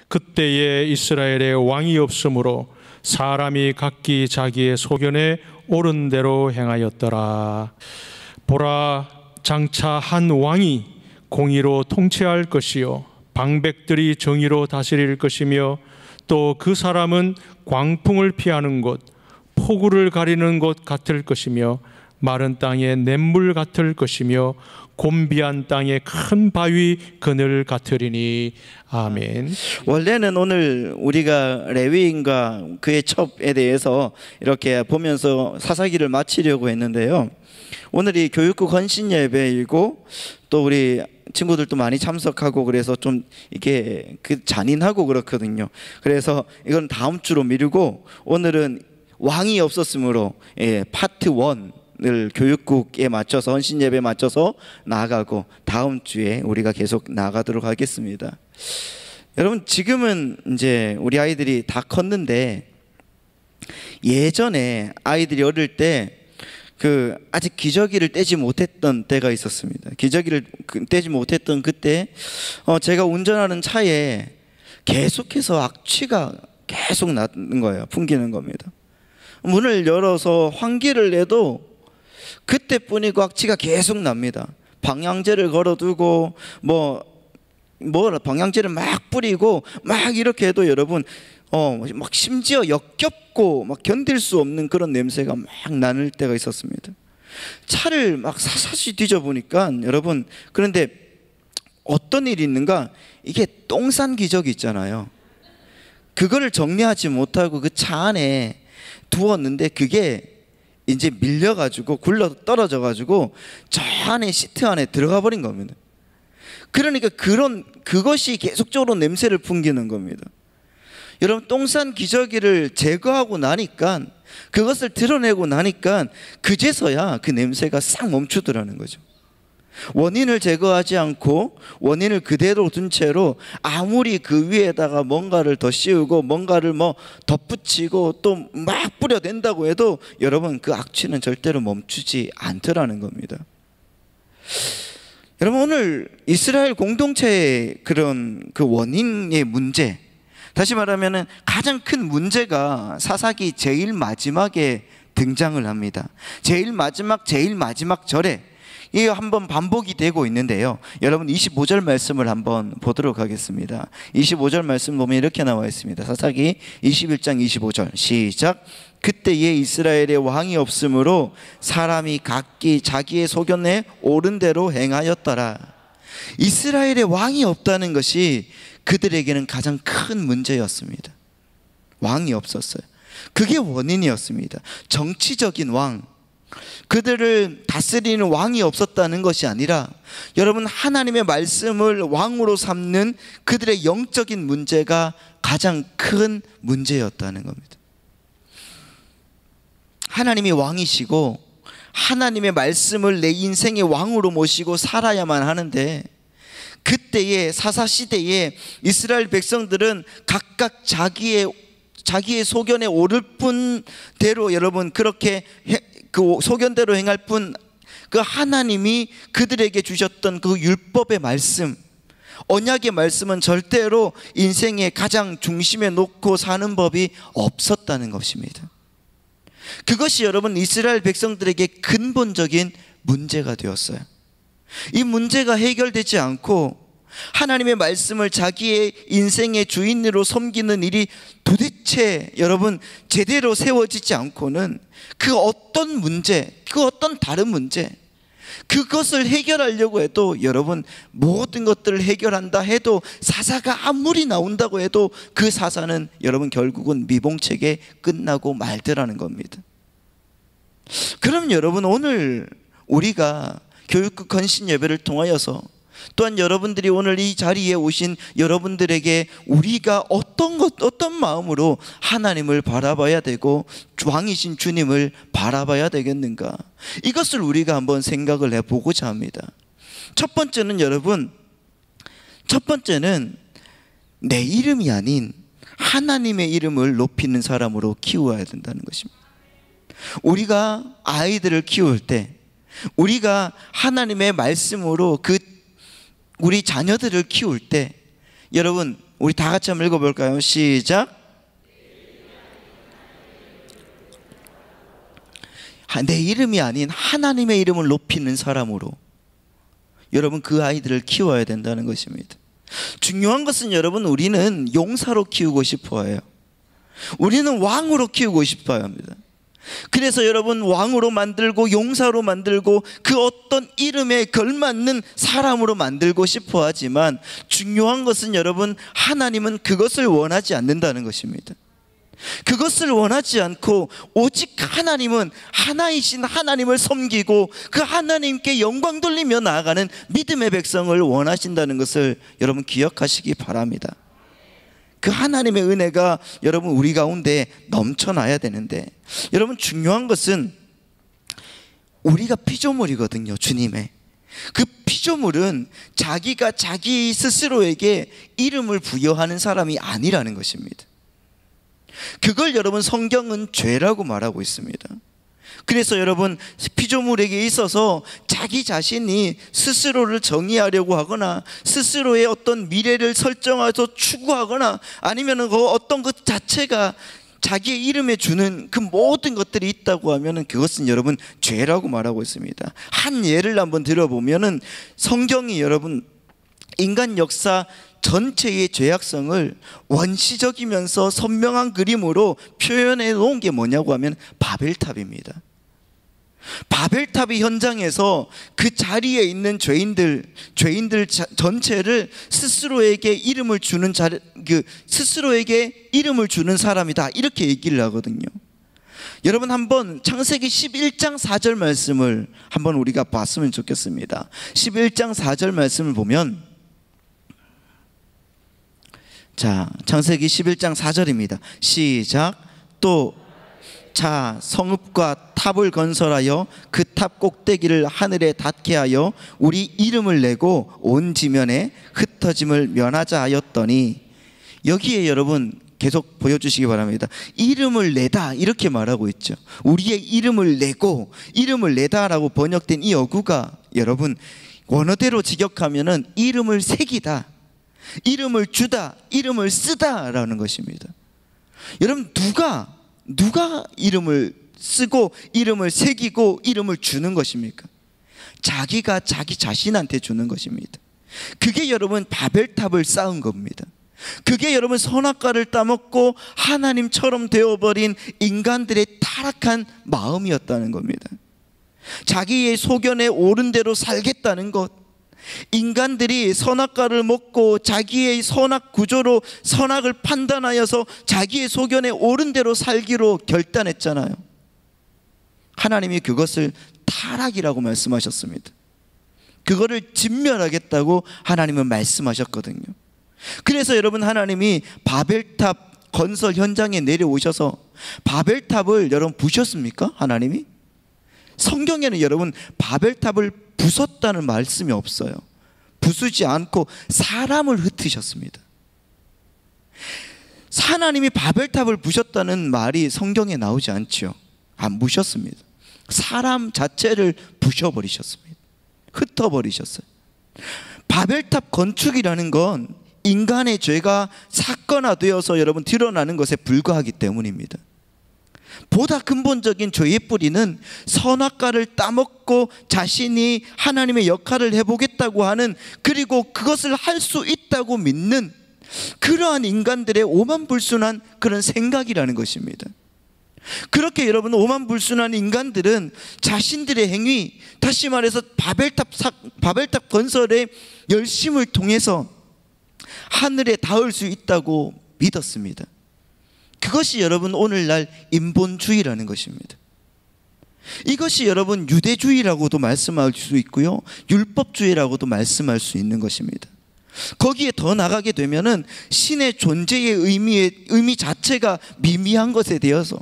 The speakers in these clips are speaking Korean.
그때에 이스라엘에 왕이 없으므로 사람이 각기 자기의 소견에 옳은 대로 행하였더라. 보라, 장차 한 왕이 공의로 통치할 것이요 방백들이 정의로 다스릴 것이며 또 그 사람은 광풍을 피하는 곳, 폭우를 가리는 곳 같을 것이며 마른 땅에 냇물 같을 것이며 곤비한 땅에 큰 바위 그늘 같으리니. 아멘. 원래는 오늘 우리가 레위인과 그의 첩에 대해서 이렇게 보면서 사사기를 마치려고 했는데요, 오늘이 교육국 헌신 예배이고 또 우리 친구들도 많이 참석하고 그래서 좀 이게 잔인하고 그렇거든요. 그래서 이건 다음 주로 미루고 오늘은 왕이 없었으므로 파트 1을 교육국에 맞춰서 헌신 예배에 맞춰서 나아가고 다음 주에 우리가 계속 나아가도록 하겠습니다. 여러분, 지금은 이제 우리 아이들이 다 컸는데 예전에 아이들이 어릴 때 아직 기저귀를 떼지 못했던 때가 있었습니다. 기저귀를 떼지 못했던 그때 제가 운전하는 차에 계속해서 악취가 계속 나는 거예요. 풍기는 겁니다. 문을 열어서 환기를 내도 그때뿐이고 악취가 계속 납니다. 방향제를 걸어두고 방향제를 막 뿌리고 막 이렇게 해도 여러분 막 심지어 역겹고 막 견딜 수 없는 그런 냄새가 막 나는 때가 있었습니다. 차를 막 사사시 뒤져보니까 여러분, 그런데 어떤 일이 있는가, 이게 똥싼 기저귀 있잖아요. 그거를 정리하지 못하고 그 차 안에 두었는데 그게 이제 밀려가지고 굴러 떨어져가지고 저 안에 시트 안에 들어가 버린 겁니다. 그러니까 그것이 계속적으로 냄새를 풍기는 겁니다. 여러분, 똥싼 기저귀를 제거하고 나니까, 그것을 드러내고 나니까 그제서야 그 냄새가 싹 멈추더라는 거죠. 원인을 제거하지 않고 원인을 그대로 둔 채로 아무리 그 위에다가 뭔가를 더 씌우고 뭔가를 덧붙이고 또 막 뿌려댄다고 해도 여러분, 그 악취는 절대로 멈추지 않더라는 겁니다. 여러분, 오늘 이스라엘 공동체의 그런 그 원인의 문제, 다시 말하면 가장 큰 문제가 사사기 제일 마지막에 등장을 합니다. 제일 마지막 절에 이게 한번 반복이 되고 있는데요, 여러분 25절 말씀을 한번 보도록 하겠습니다. 25절 말씀 보면 이렇게 나와 있습니다. 사사기 21장 25절 시작. 그때에 이스라엘에 왕이 없으므로 사람이 각기 자기의 소견에 옳은 대로 행하였더라. 이스라엘에 왕이 없다는 것이 그들에게는 가장 큰 문제였습니다. 왕이 없었어요. 그게 원인이었습니다. 정치적인 왕, 그들을 다스리는 왕이 없었다는 것이 아니라 여러분, 하나님의 말씀을 왕으로 삼는 그들의 영적인 문제가 가장 큰 문제였다는 겁니다. 하나님이 왕이시고 하나님의 말씀을 내 인생의 왕으로 모시고 살아야만 하는데, 그때의 사사시대에 이스라엘 백성들은 각각 자기의 소견에 오를 뿐대로 여러분 그렇게 그 소견대로 행할 뿐, 그 하나님이 그들에게 주셨던 그 율법의 말씀, 언약의 말씀은 절대로 인생의 가장 중심에 놓고 사는 법이 없었다는 것입니다. 그것이 여러분 이스라엘 백성들에게 근본적인 문제가 되었어요. 이 문제가 해결되지 않고 하나님의 말씀을 자기의 인생의 주인으로 섬기는 일이 도대체 여러분 제대로 세워지지 않고는 그 어떤 문제, 그 어떤 다른 문제, 그것을 해결하려고 해도 여러분 모든 것들을 해결한다 해도 사사가 아무리 나온다고 해도 그 사사는 여러분 결국은 미봉책에 끝나고 말더라는 겁니다. 그럼 여러분, 오늘 우리가 교육국 헌신 예배를 통하여서 또한 여러분들이 오늘 이 자리에 오신 여러분들에게 우리가 어떤 마음으로 하나님을 바라봐야 되고 왕이신 주님을 바라봐야 되겠는가, 이것을 우리가 한번 생각을 해보고자 합니다. 첫 번째는 여러분, 내 이름이 아닌 하나님의 이름을 높이는 사람으로 키워야 된다는 것입니다. 우리가 아이들을 키울 때, 우리가 하나님의 말씀으로 우리 자녀들을 키울 때 여러분 우리 다 같이 한번 읽어볼까요? 시작. 내 이름이 아닌 하나님의 이름을 높이는 사람으로 여러분 그 아이들을 키워야 된다는 것입니다. 중요한 것은 여러분, 우리는 용사로 키우고 싶어 해요. 우리는 왕으로 키우고 싶어 합니다. 그래서 여러분, 왕으로 만들고 용사로 만들고 그 어떤 이름에 걸맞는 사람으로 만들고 싶어 하지만, 중요한 것은 여러분, 하나님은 그것을 원하지 않는다는 것입니다. 그것을 원하지 않고 오직 하나님은 하나이신 하나님을 섬기고 그 하나님께 영광 돌리며 나아가는 믿음의 백성을 원하신다는 것을 여러분 기억하시기 바랍니다. 그 하나님의 은혜가 여러분 우리 가운데 넘쳐나야 되는데, 여러분 중요한 것은 우리가 피조물이거든요. 주님의 그 피조물은 자기가 자기 스스로에게 이름을 부여하는 사람이 아니라는 것입니다. 그걸 여러분 성경은 죄라고 말하고 있습니다. 그래서 여러분, 피조물에게 있어서 자기 자신이 스스로를 정의하려고 하거나 스스로의 어떤 미래를 설정해서 추구하거나 아니면 그 어떤 것 자체가 자기의 이름에 주는 그 모든 것들이 있다고 하면 그것은 여러분 죄라고 말하고 있습니다. 한 예를 한번 들어보면 성경이 여러분 인간 역사 전체의 죄악성을 원시적이면서 선명한 그림으로 표현해 놓은 게 뭐냐고 하면 바벨탑입니다. 바벨탑의 현장에서 그 자리에 있는 죄인들 전체를 스스로에게 이름을 주는 스스로에게 이름을 주는 사람이다, 이렇게 얘기를 하거든요. 여러분 한번 창세기 11장 4절 말씀을 한번 우리가 봤으면 좋겠습니다. 11장 4절 말씀을 보면, 자, 창세기 11장 4절입니다. 시작. 또 자, 성읍과 탑을 건설하여 그 탑 꼭대기를 하늘에 닿게 하여 우리 이름을 내고 온 지면에 흩어짐을 면하자 하였더니, 여기에 여러분 계속 보여주시기 바랍니다. 이름을 내다, 이렇게 말하고 있죠. 우리의 이름을 내고, 이름을 내다라고 번역된 이 어구가 여러분 원어대로 직역하면은 이름을 새기다, 이름을 주다, 이름을 쓰다 라는 것입니다. 여러분 누가 이름을 쓰고 이름을 새기고 이름을 주는 것입니까? 자기가 자기 자신한테 주는 것입니다. 그게 여러분 바벨탑을 쌓은 겁니다. 그게 여러분 선악과를 따먹고 하나님처럼 되어버린 인간들의 타락한 마음이었다는 겁니다. 자기의 소견에 옳은 대로 살겠다는 것, 인간들이 선악과를 먹고 자기의 선악 구조로 선악을 판단하여서 자기의 소견에 옳은 대로 살기로 결단했잖아요. 하나님이 그것을 타락이라고 말씀하셨습니다. 그거를 진멸하겠다고 하나님은 말씀하셨거든요. 그래서 여러분 하나님이 바벨탑 건설 현장에 내려오셔서 바벨탑을 여러분 부셨습니까? 하나님이? 성경에는 여러분 바벨탑을 부쉈다는 말씀이 없어요. 부수지 않고 사람을 흩으셨습니다. 하나님이 바벨탑을 부셨다는 말이 성경에 나오지 않죠. 안 부셨습니다. 사람 자체를 부셔버리셨습니다. 흩어버리셨어요. 바벨탑 건축이라는 건 인간의 죄가 사건화되어서 여러분 드러나는 것에 불과하기 때문입니다. 보다 근본적인 죄의 뿌리는 선악과를 따먹고 자신이 하나님의 역할을 해보겠다고 하는, 그리고 그것을 할 수 있다고 믿는 그러한 인간들의 오만불순한 그런 생각이라는 것입니다. 그렇게 여러분 오만불순한 인간들은 자신들의 행위, 다시 말해서 바벨탑 건설의 열심을 통해서 하늘에 닿을 수 있다고 믿었습니다. 그것이 여러분 오늘날 인본주의라는 것입니다. 이것이 여러분 유대주의라고도 말씀할 수 있고요, 율법주의라고도 말씀할 수 있는 것입니다. 거기에 더 나가게 되면은 신의 존재의 의미 자체가 미미한 것에 대해서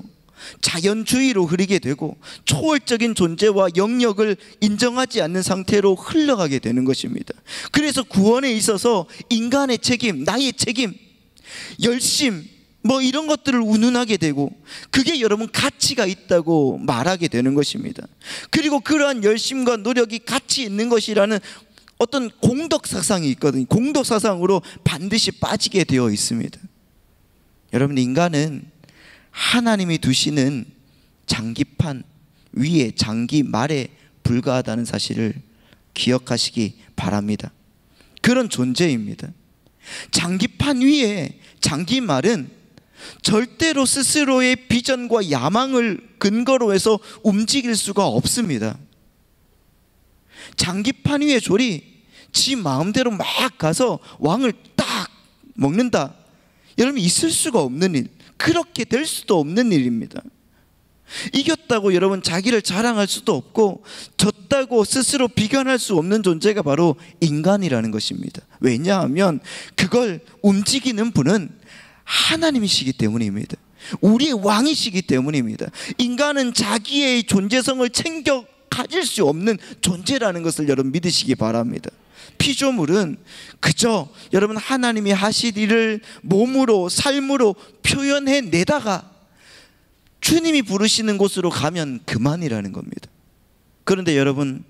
자연주의로 흐르게 되고 초월적인 존재와 영역을 인정하지 않는 상태로 흘러가게 되는 것입니다. 그래서 구원에 있어서 인간의 책임, 나의 책임, 열심 이런 것들을 운운하게 되고, 그게 여러분 가치가 있다고 말하게 되는 것입니다. 그리고 그러한 열심과 노력이 가치 있는 것이라는 어떤 공덕 사상이 있거든요. 공덕 사상으로 반드시 빠지게 되어 있습니다. 여러분, 인간은 하나님이 두시는 장기판 위에 장기 말에 불과하다는 사실을 기억하시기 바랍니다. 그런 존재입니다. 장기판 위에 장기말은 절대로 스스로의 비전과 야망을 근거로 해서 움직일 수가 없습니다. 장기판 위에 졸이 지 마음대로 막 가서 왕을 딱 먹는다, 여러분, 있을 수가 없는 일, 그렇게 될 수도 없는 일입니다. 이겼다고 여러분 자기를 자랑할 수도 없고, 졌다고 스스로 비관할 수 없는 존재가 바로 인간이라는 것입니다. 왜냐하면 그걸 움직이는 분은 하나님이시기 때문입니다. 우리의 왕이시기 때문입니다. 인간은 자기의 존재성을 챙겨 가질 수 없는 존재라는 것을 여러분 믿으시기 바랍니다. 피조물은 그저 여러분 하나님이 하실 일을 몸으로 삶으로 표현해내다가 주님이 부르시는 곳으로 가면 그만이라는 겁니다. 그런데 여러분,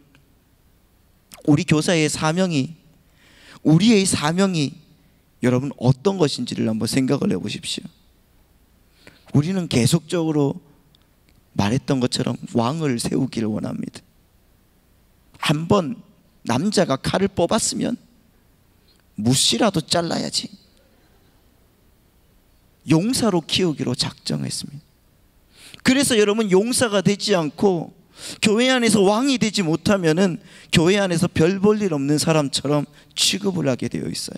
우리 교사의 사명이, 우리의 사명이 여러분 어떤 것인지를 한번 생각을 해보십시오. 우리는 계속적으로 말했던 것처럼 왕을 세우기를 원합니다. 한번 남자가 칼을 뽑았으면 무시라도 잘라야지, 용사로 키우기로 작정했습니다. 그래서 여러분, 용사가 되지 않고 교회 안에서 왕이 되지 못하면은 교회 안에서 별 볼 일 없는 사람처럼 취급을 하게 되어 있어요.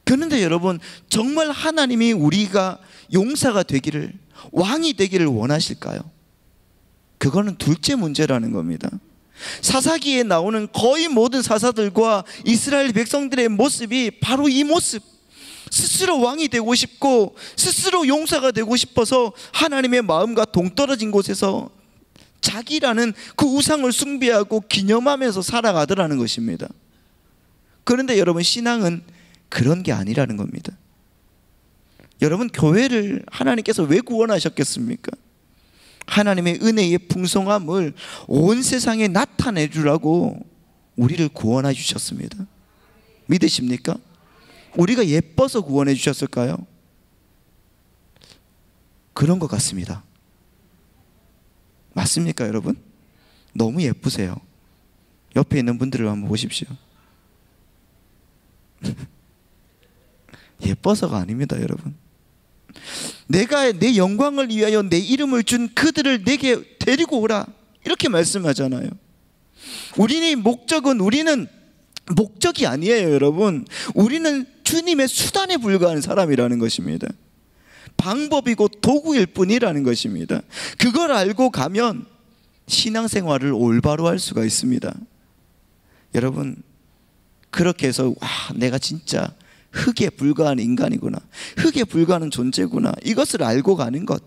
그런데 여러분, 정말 하나님이 우리가 용사가 되기를, 왕이 되기를 원하실까요? 그거는 둘째 문제라는 겁니다. 사사기에 나오는 거의 모든 사사들과 이스라엘 백성들의 모습이 바로 이 모습, 스스로 왕이 되고 싶고 스스로 용사가 되고 싶어서 하나님의 마음과 동떨어진 곳에서 자기라는 그 우상을 숭배하고 기념하면서 살아가더라는 것입니다. 그런데 여러분, 신앙은 그런 게 아니라는 겁니다. 여러분, 교회를 하나님께서 왜 구원하셨겠습니까? 하나님의 은혜의 풍성함을 온 세상에 나타내 주라고 우리를 구원해 주셨습니다. 믿으십니까? 우리가 예뻐서 구원해 주셨을까요? 그런 것 같습니다. 맞습니까, 여러분? 너무 예쁘세요. 옆에 있는 분들을 한번 보십시오. 예뻐서가 아닙니다, 여러분. 내가 내 영광을 위하여 내 이름을 준 그들을 내게 데리고 오라, 이렇게 말씀하잖아요. 우리의 목적은, 우리는 목적이 아니에요, 여러분. 우리는 주님의 수단에 불과한 사람이라는 것입니다. 방법이고 도구일 뿐이라는 것입니다. 그걸 알고 가면 신앙생활을 올바로 할 수가 있습니다. 여러분, 그렇게 해서 내가 진짜 흙에 불과한 인간이구나, 흙에 불과한 존재구나, 이것을 알고 가는 것.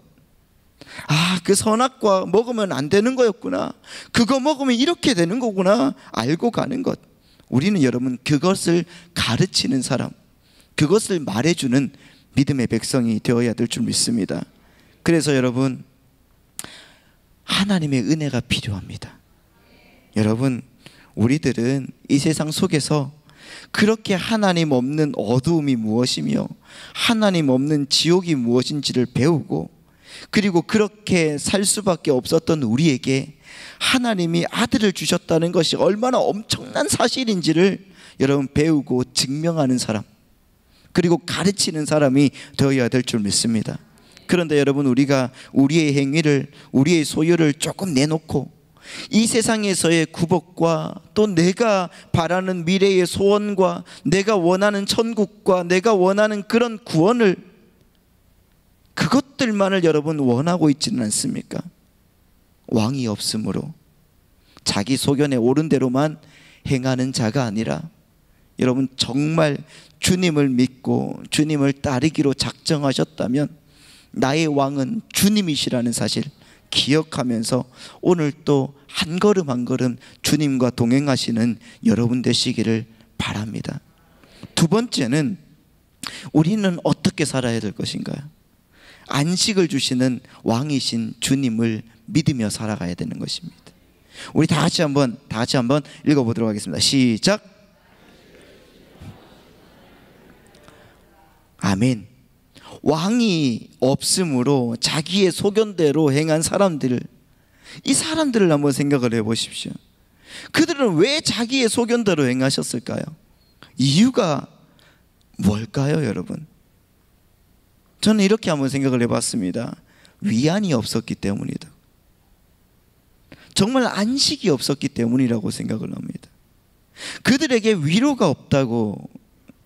그 선악과 먹으면 안 되는 거였구나, 그거 먹으면 이렇게 되는 거구나, 알고 가는 것. 우리는 여러분 그것을 가르치는 사람, 그것을 말해주는 믿음의 백성이 되어야 될 줄 믿습니다. 그래서 여러분, 하나님의 은혜가 필요합니다. 여러분, 우리들은 이 세상 속에서 그렇게 하나님 없는 어두움이 무엇이며 하나님 없는 지옥이 무엇인지를 배우고, 그리고 그렇게 살 수밖에 없었던 우리에게 하나님이 아들을 주셨다는 것이 얼마나 엄청난 사실인지를 여러분 배우고 증명하는 사람, 그리고 가르치는 사람이 되어야 될 줄 믿습니다. 그런데 여러분, 우리가 우리의 행위를, 우리의 소유를 조금 내놓고 이 세상에서의 구복과 또 내가 바라는 미래의 소원과 내가 원하는 천국과 내가 원하는 그런 구원을, 그것들만을 여러분 원하고 있지는 않습니까? 왕이 없으므로 자기 소견에 옳은 대로만 행하는 자가 아니라, 여러분 정말 주님을 믿고 주님을 따르기로 작정하셨다면 나의 왕은 주님이시라는 사실 기억하면서 오늘 또 한 걸음 한 걸음 주님과 동행하시는 여러분 되시기를 바랍니다. 두 번째는, 우리는 어떻게 살아야 될 것인가요? 안식을 주시는 왕이신 주님을 믿으며 살아가야 되는 것입니다. 우리 다 같이 한번 읽어보도록 하겠습니다. 시작. 아멘. 왕이 없으므로 자기의 소견대로 행한 사람들, 이 사람들을 한번 생각을 해보십시오. 그들은 왜 자기의 소견대로 행하셨을까요? 이유가 뭘까요, 여러분? 저는 이렇게 한번 생각을 해봤습니다. 위안이 없었기 때문이다. 정말 안식이 없었기 때문이라고 생각을 합니다. 그들에게 위로가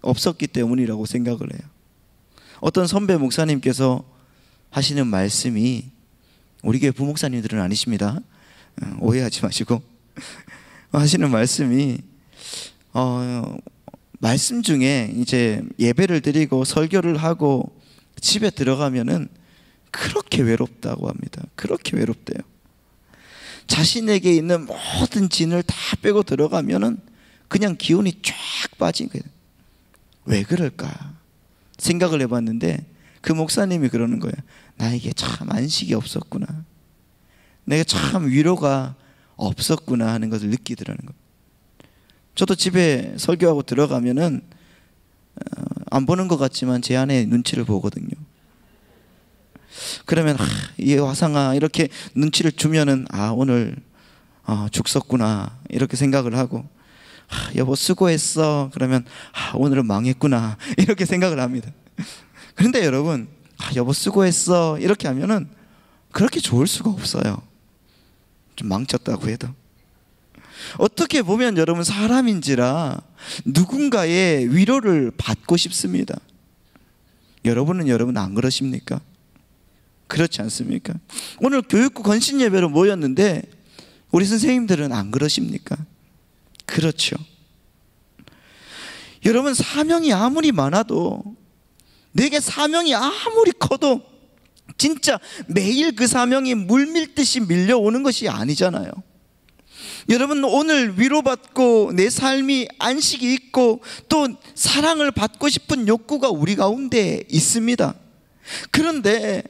없었기 때문이라고 생각을 해요. 어떤 선배 목사님께서 하시는 말씀이, 우리 교회 부목사님들은 아니십니다. 오해하지 마시고 하시는 말씀이, 말씀 중에 이제 예배를 드리고 설교를 하고 집에 들어가면은 그렇게 외롭다고 합니다. 그렇게 외롭대요. 자신에게 있는 모든 진을 다 빼고 들어가면은 그냥 기운이 쫙 빠진 거예요. 왜 그럴까 생각을 해봤는데, 그 목사님이 그러는 거예요. 나에게 참 안식이 없었구나, 내가 참 위로가 없었구나 하는 것을 느끼더라는 거예요. 저도 집에 설교하고 들어가면은 안 보는 것 같지만 제 아내 눈치를 보거든요. 그러면 이 화상아 이렇게 눈치를 주면은 오늘 죽 썼구나 이렇게 생각을 하고, 여보 수고했어 그러면 오늘은 망했구나 이렇게 생각을 합니다. 그런데 여러분, 여보 수고했어 이렇게 하면은 그렇게 좋을 수가 없어요. 좀 망쳤다고 해도. 어떻게 보면 여러분, 사람인지라 누군가의 위로를 받고 싶습니다. 여러분 안 그러십니까? 그렇지 않습니까? 오늘 교육부 건신 예배로 모였는데 우리 선생님들은 안 그러십니까? 그렇죠. 여러분, 사명이 아무리 많아도, 내게 사명이 아무리 커도 진짜 매일 그 사명이 물밀듯이 밀려오는 것이 아니잖아요. 여러분, 오늘 위로받고 내 삶이 안식이 있고 또 사랑을 받고 싶은 욕구가 우리 가운데 있습니다. 그런데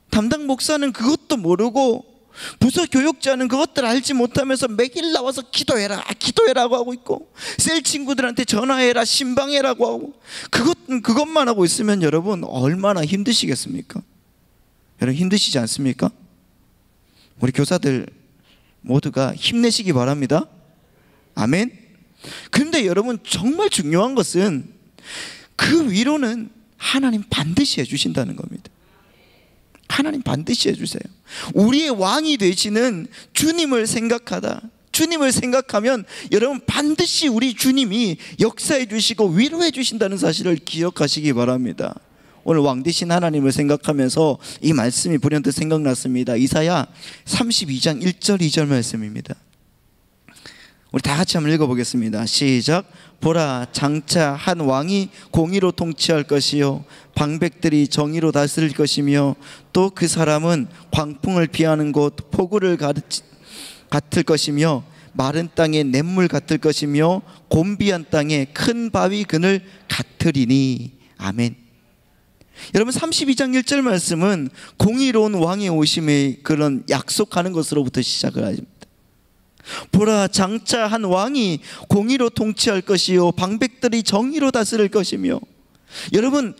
담당 목사는 그것도 모르고, 부서 교육자는 그것들 알지 못하면서 매일 나와서 기도해라고 하고 있고, 셀 친구들한테 전화해라, 신방해라고 하고, 그것만 하고 있으면 여러분 얼마나 힘드시겠습니까? 여러분 힘드시지 않습니까? 우리 교사들 모두가 힘내시기 바랍니다. 아멘. 그런데 여러분, 정말 중요한 것은 그 위로는 하나님 반드시 해주신다는 겁니다. 하나님 반드시 해주세요. 우리의 왕이 되시는 주님을 생각하면 여러분 반드시 우리 주님이 역사해 주시고 위로해 주신다는 사실을 기억하시기 바랍니다. 오늘 왕 되신 하나님을 생각하면서 이 말씀이 불현듯 생각났습니다. 이사야 32장 1절 2절 말씀입니다. 우리 다 같이 한번 읽어보겠습니다. 시작. 보라, 장차 한 왕이 공의로 통치할 것이요 방백들이 정의로 다스릴 것이며, 또 그 사람은 광풍을 피하는 곳 폭우를 같을 것이며, 마른 땅에 냇물 같을 것이며, 곤비한 땅에 큰 바위 그늘 같으리니. 아멘. 여러분, 32장 1절 말씀은 공의로운 왕의 오심의 그런 약속하는 것으로부터 시작을 합니다. 보라, 장차 한 왕이 공의로 통치할 것이요 방백들이 정의로 다스릴 것이며. 여러분,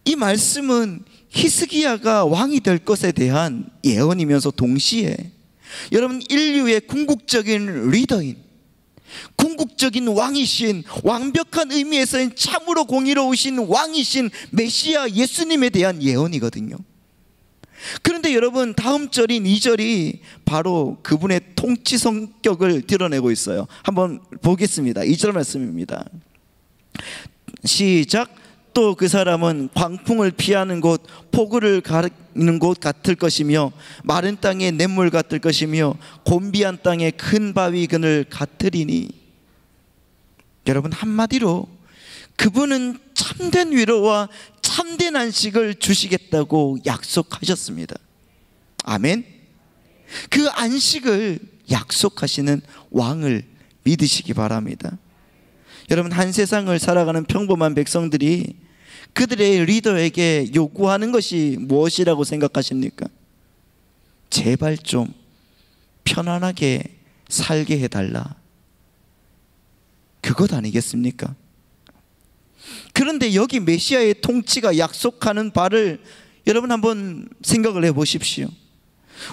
이 말씀은 히스기야가 왕이 될 것에 대한 예언이면서 동시에 여러분, 인류의 궁극적인 리더인, 궁극적인 왕이신, 완벽한 의미에서는 참으로 공의로우신 왕이신 메시아 예수님에 대한 예언이거든요. 그런데 여러분, 다음 절인 2절이 바로 그분의 통치 성격을 드러내고 있어요. 한번 보겠습니다. 2절 말씀입니다. 시작. 또 그 사람은 광풍을 피하는 곳 폭우를 가리는 곳 같을 것이며, 마른 땅에 냇물 같을 것이며, 곤비한 땅에 큰 바위 그늘 같으리니. 여러분, 한마디로 그분은 참된 위로와 참된 안식을 주시겠다고 약속하셨습니다. 아멘. 그 안식을 약속하시는 왕을 믿으시기 바랍니다. 여러분, 한 세상을 살아가는 평범한 백성들이 그들의 리더에게 요구하는 것이 무엇이라고 생각하십니까? 제발 좀 편안하게 살게 해달라. 그것 아니겠습니까? 그런데 여기 메시아의 통치가 약속하는 바를 여러분 한번 생각을 해보십시오.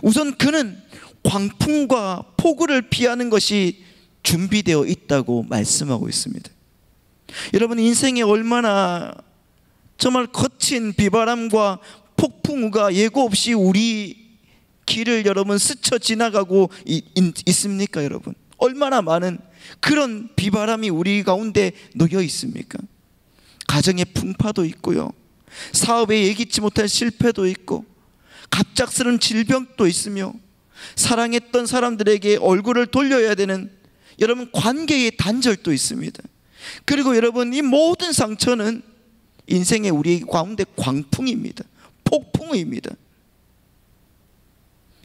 우선 그는 광풍과 폭우를 피하는 것이 준비되어 있다고 말씀하고 있습니다. 여러분, 인생에 얼마나 정말 거친 비바람과 폭풍우가 예고 없이 우리 길을 여러분 스쳐 지나가고 있습니까? 여러분, 얼마나 많은 그런 비바람이 우리 가운데 놓여 있습니까? 가정의 풍파도 있고요, 사업에 예기치 못할 실패도 있고, 갑작스러운 질병도 있으며, 사랑했던 사람들에게 얼굴을 돌려야 되는 여러분 관계의 단절도 있습니다. 그리고 여러분, 이 모든 상처는 인생의 우리 가운데 광풍입니다. 폭풍입니다.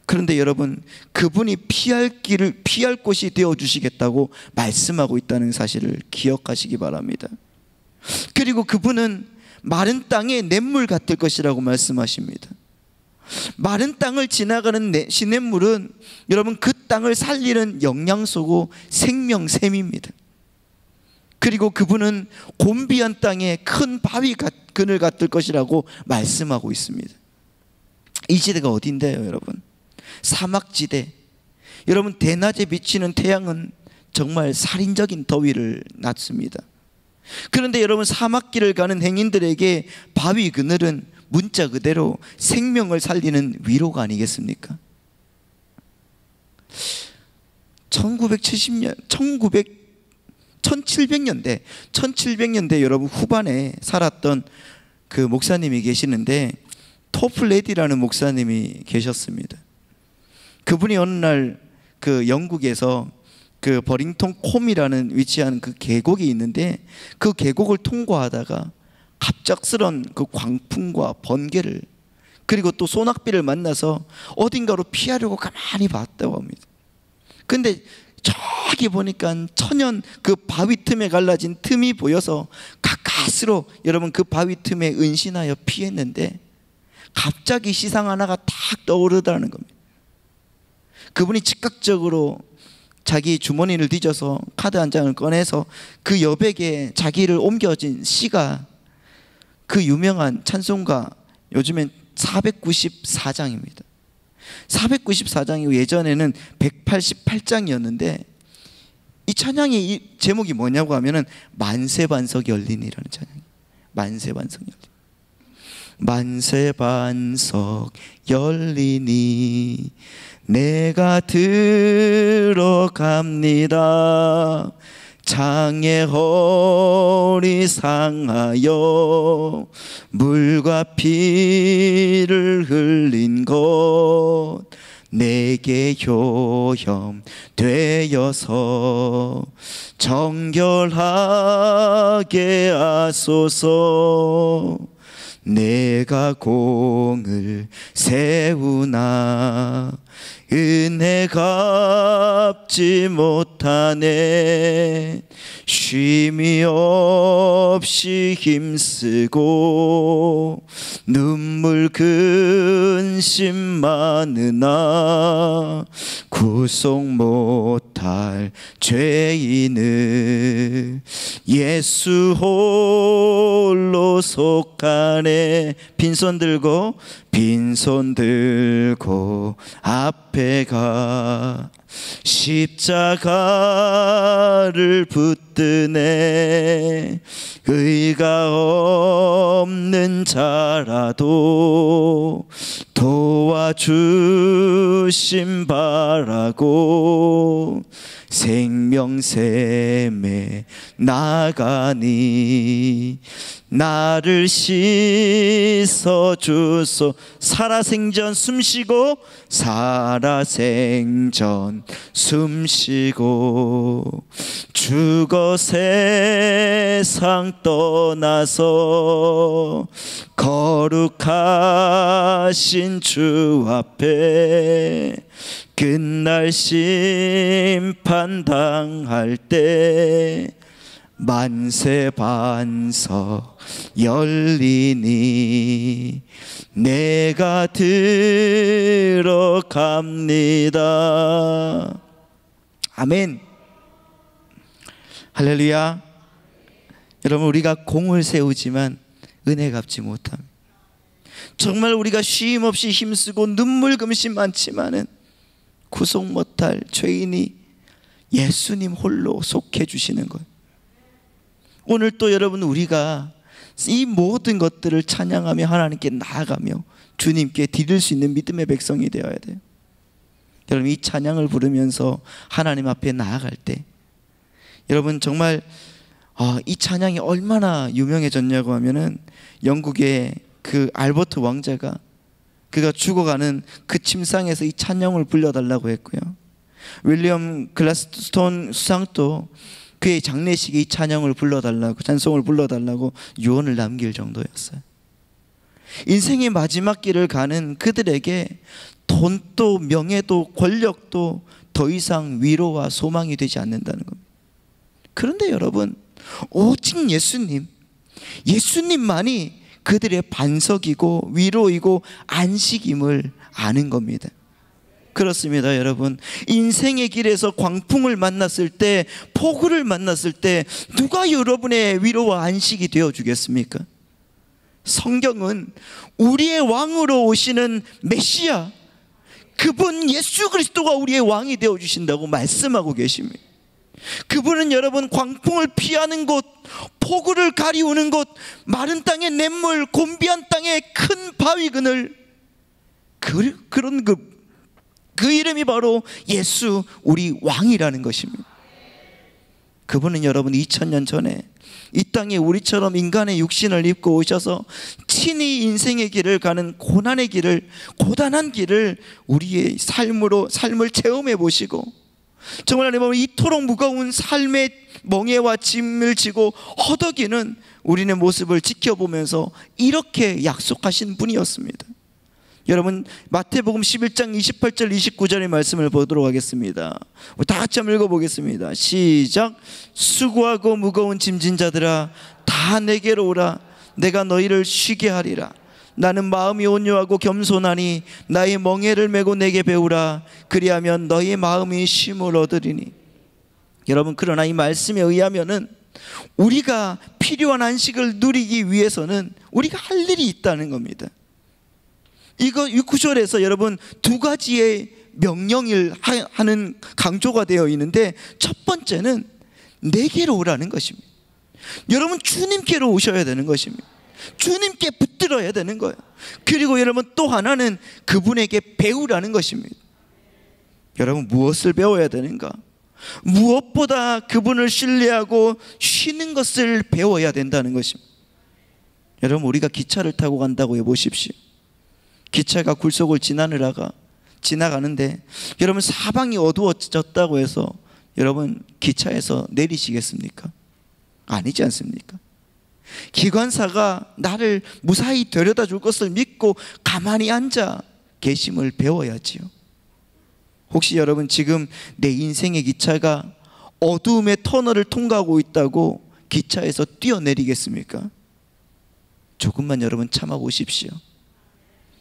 그런데 여러분, 그분이 피할 곳이 되어주시겠다고 말씀하고 있다는 사실을 기억하시기 바랍니다. 그리고 그분은 마른 땅에 냇물 같을 것이라고 말씀하십니다. 마른 땅을 지나가는 시냇물은 여러분 그 땅을 살리는 영양소고 생명샘입니다. 그리고 그분은 곤비한 땅에 큰 바위 그늘 같을 것이라고 말씀하고 있습니다. 이 지대가 어딘데요, 여러분? 사막지대. 여러분, 대낮에 비치는 태양은 정말 살인적인 더위를 낳습니다. 그런데 여러분, 사막길을 가는 행인들에게 바위 그늘은 문자 그대로 생명을 살리는 위로가 아니겠습니까? 1700년대 여러분 후반에 살았던 그 목사님이 계시는데, 토플레디라는 목사님이 계셨습니다. 그분이 어느 날 그 영국에서 그 버링턴 콤이라는 위치한 그 계곡이 있는데, 그 계곡을 통과하다가 갑작스런 그 광풍과 번개를, 그리고 또 소낙비를 만나서 어딘가로 피하려고 가만히 봤다고 합니다. 근데 저기 보니까 천연 그 바위 틈에 갈라진 틈이 보여서 가까스로 여러분 그 바위 틈에 은신하여 피했는데, 갑자기 시상 하나가 탁 떠오르다는 겁니다. 그분이 즉각적으로 자기 주머니를 뒤져서 카드 한 장을 꺼내서 그 여백에 자기를 옮겨진 시가 그 유명한 찬송가, 요즘엔 494장입니다. 494장이고 예전에는 188장이었는데, 이 찬양의 이 제목이 뭐냐고 하면은 만세반석 열리니라는 찬양이에요. 만세반석 열리니. 만세반석 열리니 내가 들어갑니다. 장의 허리 상하여 물과 피를 흘린 곳 내게 효염 되어서 정결하게 하소서. 내가 공을 세우나 은혜 갚지 못하네. 쉼이 없이 힘쓰고 눈물 근심 많으나 구속 못할 죄인을 예수 홀로 속하네. 빈손 들고 앞에 가 십자가를 붙드네. 의가 없는 자라도 도와주심 바라고 생명샘에 나가니 나를 씻어주소. 살아생전 숨쉬고 살아생전 숨쉬고 죽어 세상 떠나서 거룩하신 주 앞에 끝날 심판 당할 때 만세반석 열리니 내가 들어갑니다. 아멘. 할렐루야. 여러분, 우리가 공을 세우지만 은혜 갚지 못합니다. 정말 우리가 쉼 없이 힘쓰고 눈물 금시 많지만은 구속 못할 죄인이 예수님 홀로 속해 주시는 거예요. 오늘 또 여러분, 우리가 이 모든 것들을 찬양하며 하나님께 나아가며 주님께 드릴 수 있는 믿음의 백성이 되어야 돼요. 여러분, 이 찬양을 부르면서 하나님 앞에 나아갈 때 여러분 정말 이 찬양이 얼마나 유명해졌냐고 하면은 영국의 그 알버트 왕자가 그가 죽어가는 그 침상에서 이 찬양을 불러달라고 했고요. 윌리엄 글라스톤 수상도 그의 장례식에 이 찬양을 불러달라고, 찬송을 불러달라고 유언을 남길 정도였어요. 인생의 마지막 길을 가는 그들에게 돈도 명예도 권력도 더 이상 위로와 소망이 되지 않는다는 겁니다. 그런데 여러분, 오직 예수님만이 그들의 반석이고 위로이고 안식임을 아는 겁니다. 그렇습니다, 여러분. 인생의 길에서 광풍을 만났을 때, 폭우를 만났을 때 누가 여러분의 위로와 안식이 되어 주겠습니까? 성경은 우리의 왕으로 오시는 메시아, 그분 예수 그리스도가 우리의 왕이 되어 주신다고 말씀하고 계십니다. 그분은 여러분 광풍을 피하는 곳, 폭우를 가리우는 곳, 마른 땅의 냇물, 곤비한 땅의 큰 바위 그늘, 그런 그 이름이 바로 예수, 우리 왕이라는 것입니다. 그분은 여러분 2000년 전에 이 땅에 우리처럼 인간의 육신을 입고 오셔서 친히 인생의 길을 가는 고단한 길을 우리의 삶을 체험해 보시고, 정말 여러분 이토록 무거운 삶의 멍에와 짐을 지고 허덕이는 우리의 모습을 지켜보면서 이렇게 약속하신 분이었습니다. 여러분, 마태복음 11장 28절 29절의 말씀을 보도록 하겠습니다. 다 같이 한번 읽어보겠습니다. 시작. 수고하고 무거운 짐진 자들아 다 내게로 오라. 내가 너희를 쉬게 하리라. 나는 마음이 온유하고 겸손하니 나의 멍에를 메고 내게 배우라. 그리하면 너희 마음이 쉼을 얻으리니. 여러분, 그러나 이 말씀에 의하면은 우리가 필요한 안식을 누리기 위해서는 우리가 할 일이 있다는 겁니다. 이 9절에서 여러분 두 가지의 명령을 하는 강조가 되어 있는데, 첫 번째는 내게로 오라는 것입니다. 여러분 주님께로 오셔야 되는 것입니다. 주님께 붙들어야 되는 거예요. 그리고 여러분 또 하나는 그분에게 배우라는 것입니다. 여러분 무엇을 배워야 되는가? 무엇보다 그분을 신뢰하고 쉬는 것을 배워야 된다는 것입니다. 여러분, 우리가 기차를 타고 간다고 해보십시오. 기차가 굴속을 지나가는데 여러분 사방이 어두워졌다고 해서 여러분 기차에서 내리시겠습니까? 아니지 않습니까? 기관사가 나를 무사히 데려다 줄 것을 믿고 가만히 앉아 계심을 배워야지요. 혹시 여러분 지금 내 인생의 기차가 어두움의 터널을 통과하고 있다고 기차에서 뛰어내리겠습니까? 조금만 여러분 참아보십시오.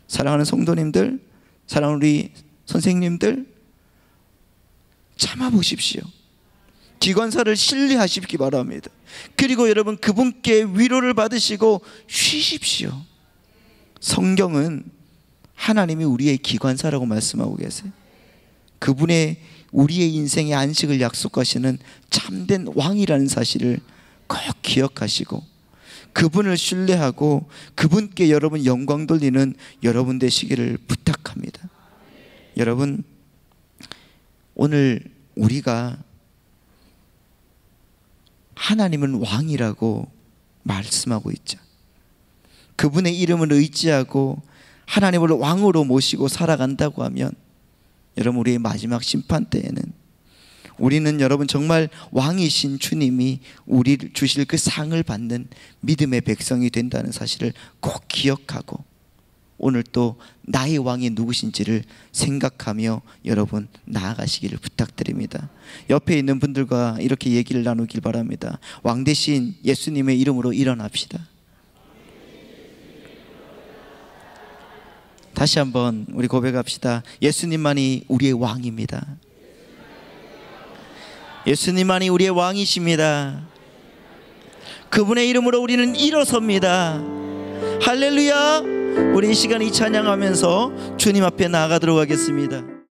사랑하는 성도님들, 사랑하는 우리 선생님들, 참아보십시오. 기관사를 신뢰하시기 바랍니다. 그리고 여러분 그분께 위로를 받으시고 쉬십시오. 성경은 하나님이 우리의 기관사라고 말씀하고 계세요. 그분의 우리의 인생의 안식을 약속하시는 참된 왕이라는 사실을 꼭 기억하시고 그분을 신뢰하고 그분께 여러분 영광 돌리는 여러분 되시기를 부탁합니다. 여러분, 오늘 우리가 하나님은 왕이라고 말씀하고 있죠. 그분의 이름을 의지하고 하나님을 왕으로 모시고 살아간다고 하면 여러분 우리의 마지막 심판 때에는 우리는 여러분 정말 왕이신 주님이 우리를 주실 그 상을 받는 믿음의 백성이 된다는 사실을 꼭 기억하고 오늘 또 나의 왕이 누구신지를 생각하며 여러분 나아가시기를 부탁드립니다. 옆에 있는 분들과 이렇게 얘기를 나누길 바랍니다. 왕 대신 예수님의 이름으로 일어납시다. 다시 한번 우리 고백합시다. 예수님만이 우리의 왕입니다. 예수님만이 우리의 왕이십니다. 그분의 이름으로 우리는 일어섭니다. 할렐루야. 우리 이 시간 이 찬양하면서 주님 앞에 나아가도록 하겠습니다.